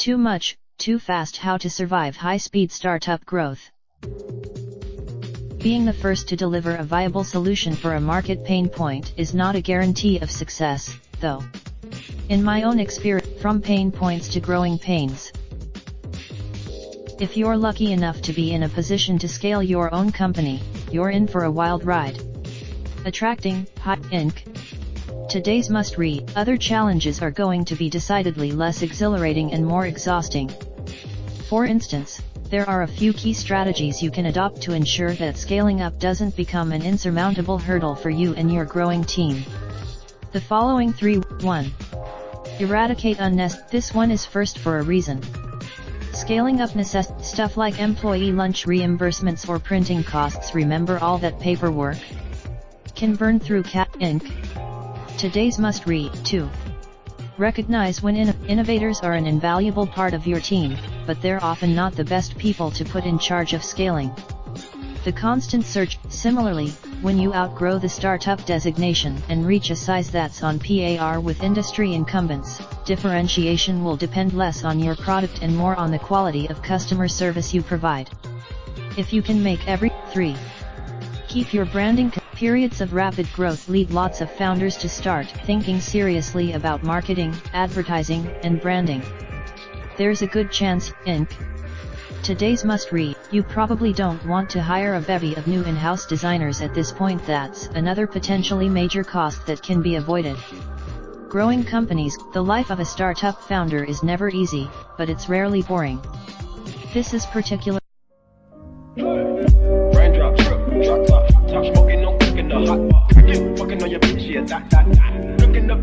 Too much, too fast. How to survive high-speed startup growth. Being the first to deliver a viable solution for a market pain point is not a guarantee of success, though. In my own experience, from pain points to growing pains. If you're lucky enough to be in a position to scale your own company, you're in for a wild ride. Attracting high Inc. Today's must-read. Other challenges are going to be decidedly less exhilarating and more exhausting. For instance, there are a few key strategies you can adopt to ensure that scaling up doesn't become an insurmountable hurdle for you and your growing team. The following 3. 1. Eradicate unnecessary. This one is first for a reason. Scaling up stuff like employee lunch reimbursements or printing costs. Remember, all that paperwork can burn through Inc. Today's must-read. 2. Recognize when innovators are an invaluable part of your team, but they're often not the best people to put in charge of scaling. The constant search. Similarly, when you outgrow the startup designation and reach a size that's on par with industry incumbents, differentiation will depend less on your product and more on the quality of customer service you provide. If you can make every 3. Keep your branding. Periods of rapid growth lead lots of founders to start thinking seriously about marketing, advertising, and branding. There's a good chance, Inc. Today's must-read. You probably don't want to hire a bevy of new in-house designers at this point. That's another potentially major cost that can be avoided. Growing companies. The life of a startup founder is never easy, but it's rarely boring. This is particular. Raindrop, drop top, top smoking, no cooking the hot pot. Fucking on your bitch, yeah, that. Look in the